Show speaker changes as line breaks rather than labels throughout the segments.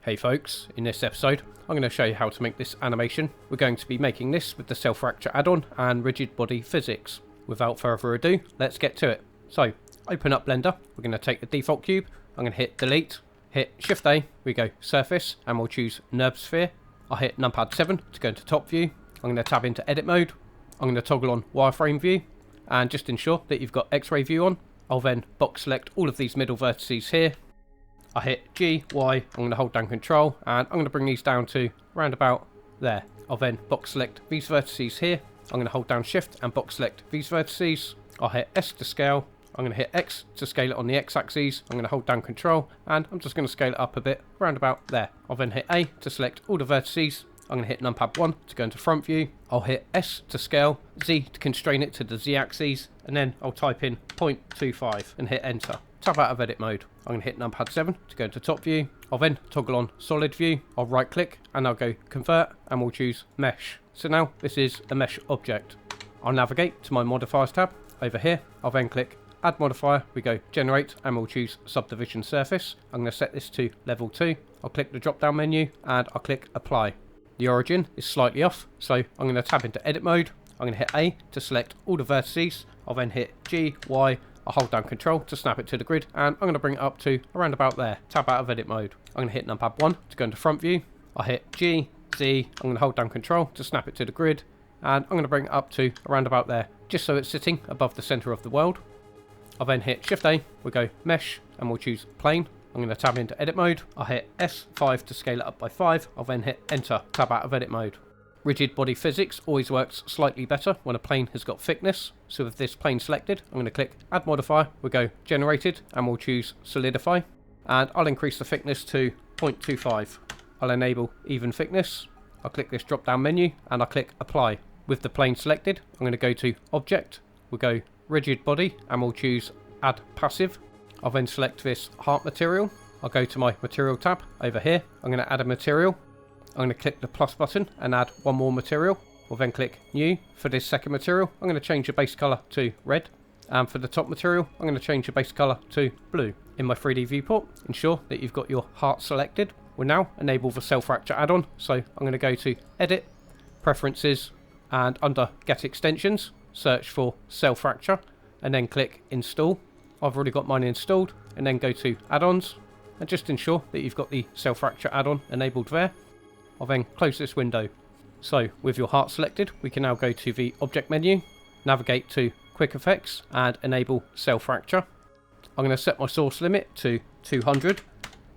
Hey folks, in this episode I'm going to show you how to make this animation. We're going to be making this with the Cell Fracture Addon and rigid body physics. Without further ado, let's get to it. So, open up Blender, we're going to take the default cube, I'm going to hit delete, hit Shift A, we go surface, and we'll choose Nubs Sphere. I'll hit numpad 7 to go into top view, I'm going to tab into edit mode, I'm going to toggle on wireframe view, and just ensure that you've got X-ray view on. I'll then box select all of these middle vertices here. I hit G, Y, I'm going to hold down control, and I'm going to bring these down to around about there. I'll then box select these vertices here. I'm going to hold down shift and box select these vertices. I'll hit S to scale. I'm going to hit X to scale it on the X axis. I'm going to hold down control, and I'm just going to scale it up a bit around about there. I'll then hit A to select all the vertices. I'm going to hit numpad 1 to go into front view. I'll hit S to scale, Z to constrain it to the Z axis, and then I'll type in 0.25 and hit enter. Tab out of edit mode. I'm going to hit numpad 7 to go into top view. I'll then toggle on solid view. I'll right click and I'll go convert and we'll choose mesh. So now this is a mesh object. I'll navigate to my modifiers tab over here. I'll then click add modifier. We go generate and we'll choose subdivision surface. I'm going to set this to level 2. I'll click the drop down menu and I'll click apply. The origin is slightly off, so I'm going to tab into edit mode. I'm going to hit A to select all the vertices. I'll then hit G, Y, I'll hold down control to snap it to the grid, and I'm going to bring it up to around about there. Tab out of edit mode. I'm going to hit numpad 1 to go into front view. I'll hit G, Z, I'm going to hold down control to snap it to the grid, and I'm going to bring it up to around about there, just so it's sitting above the center of the world. I'll then hit Shift A, we'll go mesh, and we'll choose plane. I'm going to tab into edit mode. I'll hit S5 to scale it up by 5. I'll then hit enter, tab out of edit mode. Rigid body physics always works slightly better when a plane has got thickness. So with this plane selected, I'm going to click add modifier. We'll go generated and we'll choose solidify. And I'll increase the thickness to 0.25. I'll enable even thickness. I'll click this drop down menu and I'll click apply. With the plane selected, I'm going to go to object. We'll go rigid body and we'll choose add passive. I'll then select this heart material. I'll go to my material tab over here. I'm going to add a material. I'm going to click the plus button and add one more material. We'll then click new. For this second material, I'm going to change the base color to red. And for the top material, I'm going to change the base color to blue. In my 3D viewport, ensure that you've got your heart selected. We'll now enable the Cell Fracture Addon. So I'm going to go to edit, preferences, and under get extensions, search for Cell Fracture, and then click install. I've already got mine installed, and then go to add-ons and just ensure that you've got the Cell Fracture Addon enabled there. I'll then close this window. So with your heart selected, we can now go to the object menu, navigate to quick effects and enable Cell Fracture. I'm going to set my source limit to 200,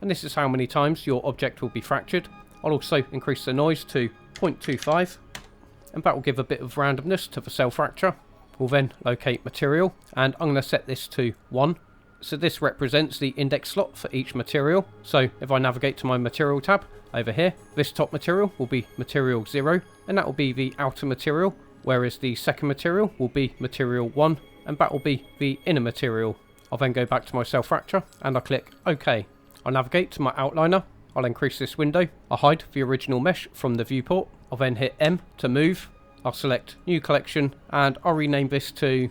and this is how many times your object will be fractured. I'll also increase the noise to 0.25, and that will give a bit of randomness to the cell fracture. We'll then locate material, and I'm going to set this to 1. So this represents the index slot for each material. So if I navigate to my material tab over here, this top material will be material 0, and that will be the outer material, whereas the second material will be material 1, and that will be the inner material. I'll then go back to my cell fracture, and I'll click OK. I'll navigate to my outliner. I'll increase this window. I'll hide the original mesh from the viewport. I'll then hit M to move. I'll select new collection and I'll rename this to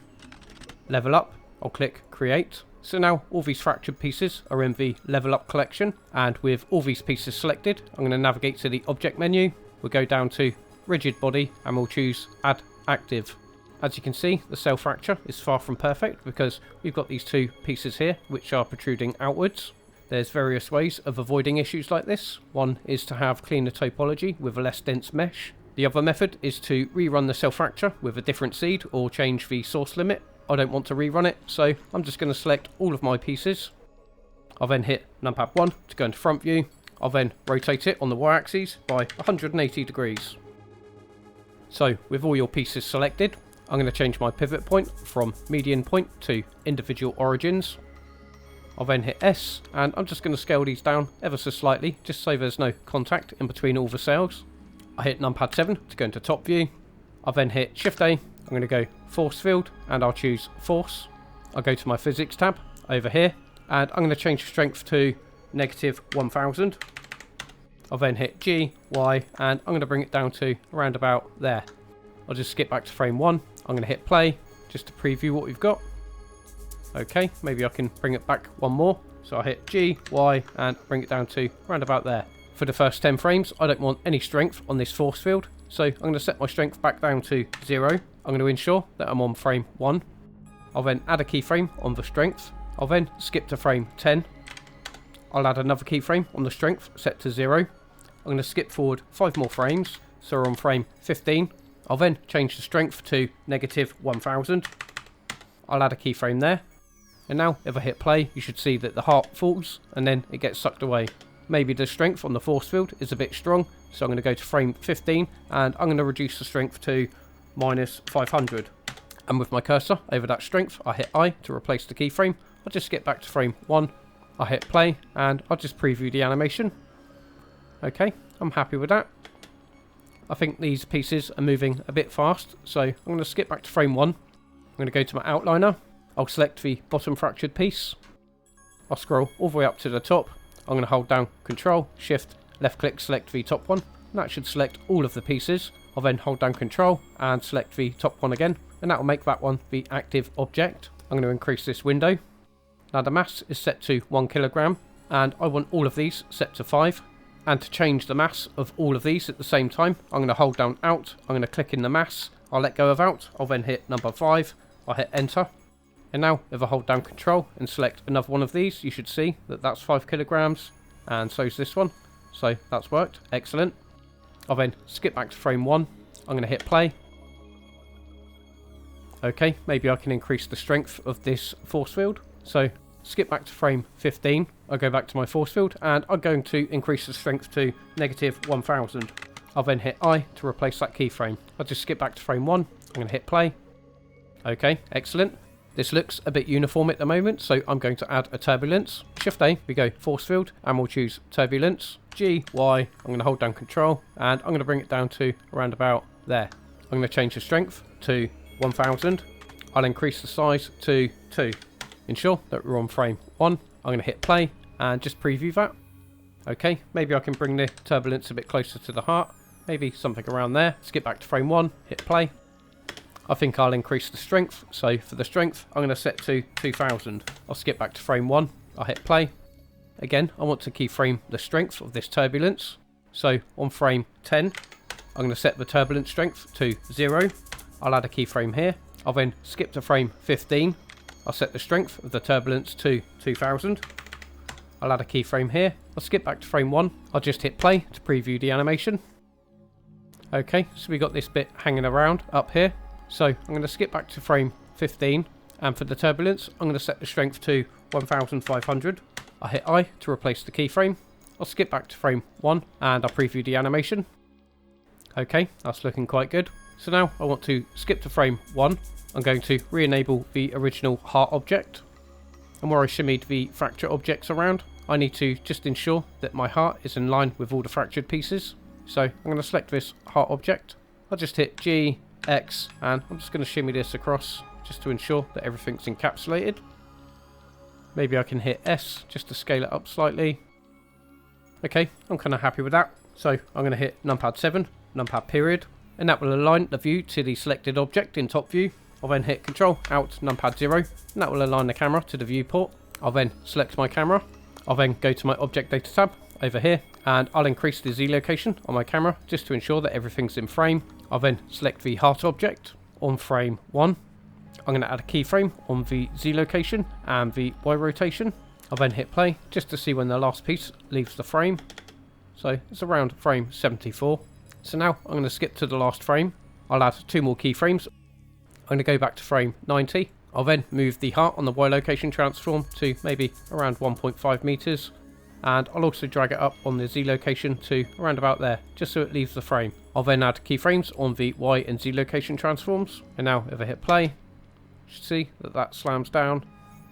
level up. I'll click create. So now all these fractured pieces are in the level up collection, and with all these pieces selected, I'm going to navigate to the object menu. We'll go down to rigid body and we'll choose add active. As you can see, the cell fracture is far from perfect because we've got these two pieces here which are protruding outwards. There's various ways of avoiding issues like this. One is to have cleaner topology with a less dense mesh. The other method is to rerun the cell fracture with a different seed or change the source limit. I don't want to rerun it, so I'm just going to select all of my pieces. I'll then hit numpad 1 to go into front view. I'll then rotate it on the y-axis by 180 degrees. So with all your pieces selected, I'm going to change my pivot point from median point to individual origins. I'll then hit S, and I'm just going to scale these down ever so slightly, just so there's no contact in between all the cells. I hit numpad 7 to go into top view. I'll then hit Shift A. I'm going to go force field and I'll choose force. I'll go to my physics tab over here and I'm going to change the strength to -1000. I'll then hit G, Y, and I'm going to bring it down to around about there. I'll just skip back to frame 1. I'm going to hit play just to preview what we've got. Okay, maybe I can bring it back one more. So I hit G, Y, and bring it down to around about there. For the first 10 frames, I don't want any strength on this force field, so I'm going to set my strength back down to 0. I'm going to ensure that I'm on frame 1. I'll then add a keyframe on the strength. I'll then skip to frame 10. I'll add another keyframe on the strength set to 0. I'm going to skip forward 5 more frames, so we're on frame 15. I'll then change the strength to -1000. I'll add a keyframe there. And now if I hit play, you should see that the heart falls and then it gets sucked away. Maybe the strength on the force field is a bit strong, so I'm going to go to frame 15 and I'm going to reduce the strength to -500. And with my cursor over that strength, I hit I to replace the keyframe. I'll just skip back to frame 1. I hit play and I'll just preview the animation. Okay, I'm happy with that. I think these pieces are moving a bit fast, so I'm going to skip back to frame 1. I'm going to go to my outliner. I'll select the bottom fractured piece. I'll scroll all the way up to the top. I'm going to hold down Control, Shift, left click, select the top one. And that should select all of the pieces. I'll then hold down Control and select the top one again. And that will make that one the active object. I'm going to increase this window. Now the mass is set to 1 kilogram. And I want all of these set to 5. And to change the mass of all of these at the same time, I'm going to hold down Alt. I'm going to click in the mass. I'll let go of Alt. I'll then hit number 5. I'll hit Enter. And now, if I hold down Control and select another one of these, you should see that that's 5 kilograms, and so is this one. So that's worked. Excellent. I'll then skip back to frame 1. I'm going to hit play. Okay, maybe I can increase the strength of this force field. So skip back to frame 15. I'll go back to my force field, and I'm going to increase the strength to -1000. I'll then hit I to replace that keyframe. I'll just skip back to frame 1. I'm going to hit play. Okay, excellent. This looks a bit uniform at the moment, so I'm going to add a turbulence. Shift A, we go force field, and we'll choose turbulence. G, Y, I'm going to hold down Control, and I'm going to bring it down to around about there. I'm going to change the strength to 1000. I'll increase the size to 2. Ensure that we're on frame 1. I'm going to hit play, and just preview that. Okay, maybe I can bring the turbulence a bit closer to the heart. Maybe something around there. Skip back to frame 1, hit play. I think I'll increase the strength, so for the strength I'm going to set to 2000. I'll skip back to frame 1, I'll hit play. Again, I want to keyframe the strength of this turbulence, so on frame 10 I'm going to set the turbulence strength to 0. I'll add a keyframe here. I'll then skip to frame 15. I'll set the strength of the turbulence to 2000. I'll add a keyframe here. I'll skip back to frame 1. I'll just hit play to preview the animation. Okay, so we got this bit hanging around up here. So I'm going to skip back to frame 15, and for the turbulence I'm going to set the strength to 1500. I'll hit I to replace the keyframe. I'll skip back to frame 1 and I'll preview the animation. Okay, that's looking quite good. So now I want to skip to frame 1. I'm going to re-enable the original heart object. And where I shimmied the fracture objects around, I need to just ensure that my heart is in line with all the fractured pieces. So I'm going to select this heart object. I'll just hit G, X, and I'm just going to shimmy this across just to ensure that everything's encapsulated. Maybe I can hit S just to scale it up slightly. Okay, I'm kind of happy with that. So I'm going to hit numpad 7, numpad period, and that will align the view to the selected object in top view. I'll then hit Control Alt numpad 0, and that will align the camera to the viewport. I'll then select my camera. I'll then go to my object data tab over here, and I'll increase the Z location on my camera just to ensure that everything's in frame. I'll then select the heart object on frame 1. I'm going to add a keyframe on the Z location and the Y rotation. I'll then hit play just to see when the last piece leaves the frame. So it's around frame 74. So now I'm going to skip to the last frame. I'll add 2 more keyframes. I'm going to go back to frame 90. I'll then move the heart on the Y location transform to maybe around 1.5 meters. And I'll also drag it up on the Z location to around about there, just so it leaves the frame. I'll then add keyframes on the Y and Z location transforms. And now if I hit play, you should see that that slams down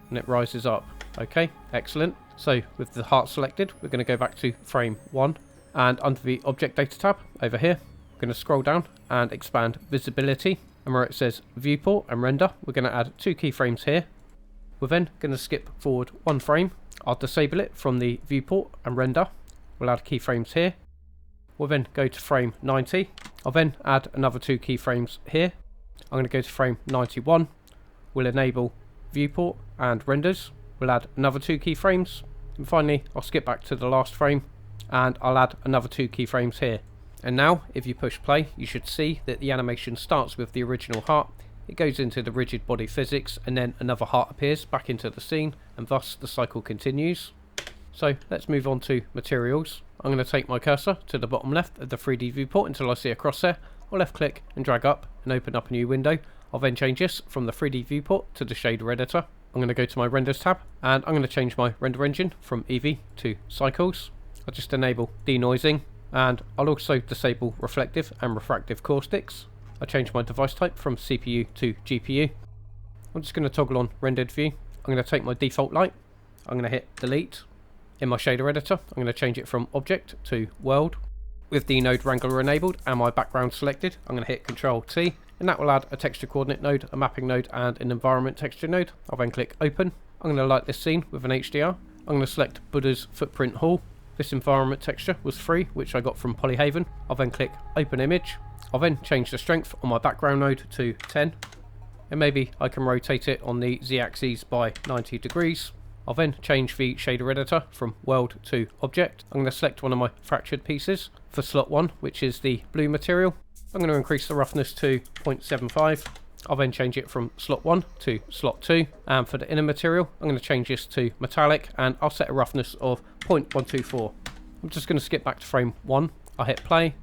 and it rises up. Okay, excellent. So with the heart selected, we're going to go back to frame 1. And under the object data tab over here, we're going to scroll down and expand visibility. And where it says viewport and render, we're going to add 2 keyframes here. We're then going to skip forward 1 frame. I'll disable it from the viewport and render. We'll add keyframes here. We'll then go to frame 90. I'll then add another 2 keyframes here. I'm going to go to frame 91. We'll enable viewport and renders. We'll add another 2 keyframes. And finally, I'll skip back to the last frame and I'll add another 2 keyframes here. And now, if you push play, you should see that the animation starts with the original heart, it goes into the rigid body physics, and then another heart appears back into the scene, and thus the cycle continues. So let's move on to materials. I'm going to take my cursor to the bottom left of the 3D viewport until I see a crosshair. I'll left click and drag up and open up a new window. I'll then change this from the 3D viewport to the shader editor. I'm going to go to my renders tab, and I'm going to change my render engine from Eevee to Cycles. I'll just enable denoising, and I'll also disable reflective and refractive caustics. I'll change my device type from CPU to GPU. I'm just going to toggle on rendered view. I'm going to take my default light. I'm going to hit delete. In my shader editor, I'm going to change it from object to world. With the node wrangler enabled and my background selected, I'm going to hit Control T, and that will add a texture coordinate node, a mapping node, and an environment texture node. I'll then click open. I'm going to light this scene with an HDR. I'm going to select Buddha's footprint hall. This environment texture was free, which I got from Polyhaven. I'll then click open image. I'll then change the strength on my background node to 10. And maybe I can rotate it on the z-axis by 90 degrees. I'll then change the shader editor from world to object. I'm going to select one of my fractured pieces for slot 1, which is the blue material. I'm going to increase the roughness to 0.75. I'll then change it from slot 1 to slot 2. And for the inner material, I'm going to change this to metallic, and I'll set a roughness of 0.124. I'm just going to skip back to frame 1. I'll hit play.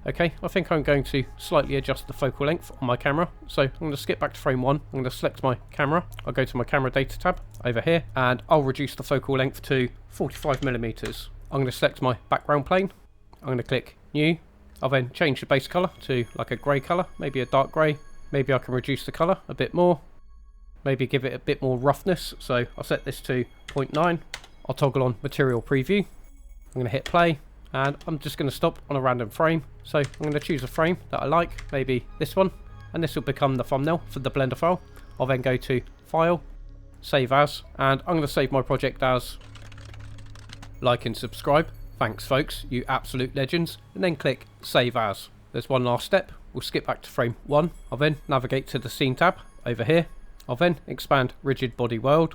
Okay, I think I'm going to slightly adjust the focal length on my camera. So I'm going to skip back to frame 1. I'm going to select my camera. I'll go to my camera data tab over here, and I'll reduce the focal length to 45mm. I'm going to select my background plane. I'm going to click new. I'll then change the base colour to like a grey colour, maybe a dark grey. Maybe I can reduce the colour a bit more. Maybe give it a bit more roughness. So I'll set this to 0.9. I'll toggle on material preview. I'm going to hit play. And I'm just going to stop on a random frame. So I'm going to choose a frame that I like, maybe this one, and this will become the thumbnail for the Blender file. I'll then go to File, Save As, and I'm going to save my project as like and subscribe. Thanks folks, you absolute legends. And then click Save As. There's one last step. We'll skip back to frame 1. I'll then navigate to the Scene tab over here. I'll then expand Rigid Body World.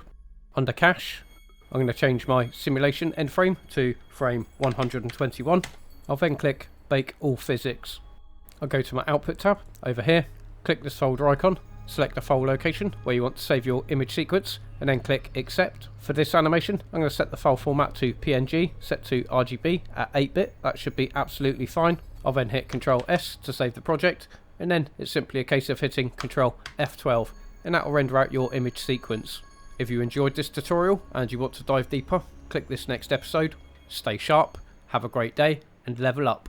Under Cache, I'm going to change my simulation end frame to frame 121. I'll then click Bake All Physics. I'll go to my Output tab over here, click this folder icon, select the file location where you want to save your image sequence, and then click Accept. For this animation, I'm going to set the file format to PNG, set to RGB at 8-bit. That should be absolutely fine. I'll then hit Ctrl S to save the project, and then it's simply a case of hitting Ctrl F12, and that will render out your image sequence. If you enjoyed this tutorial and you want to dive deeper, click this next episode. Stay sharp, have a great day, and level up.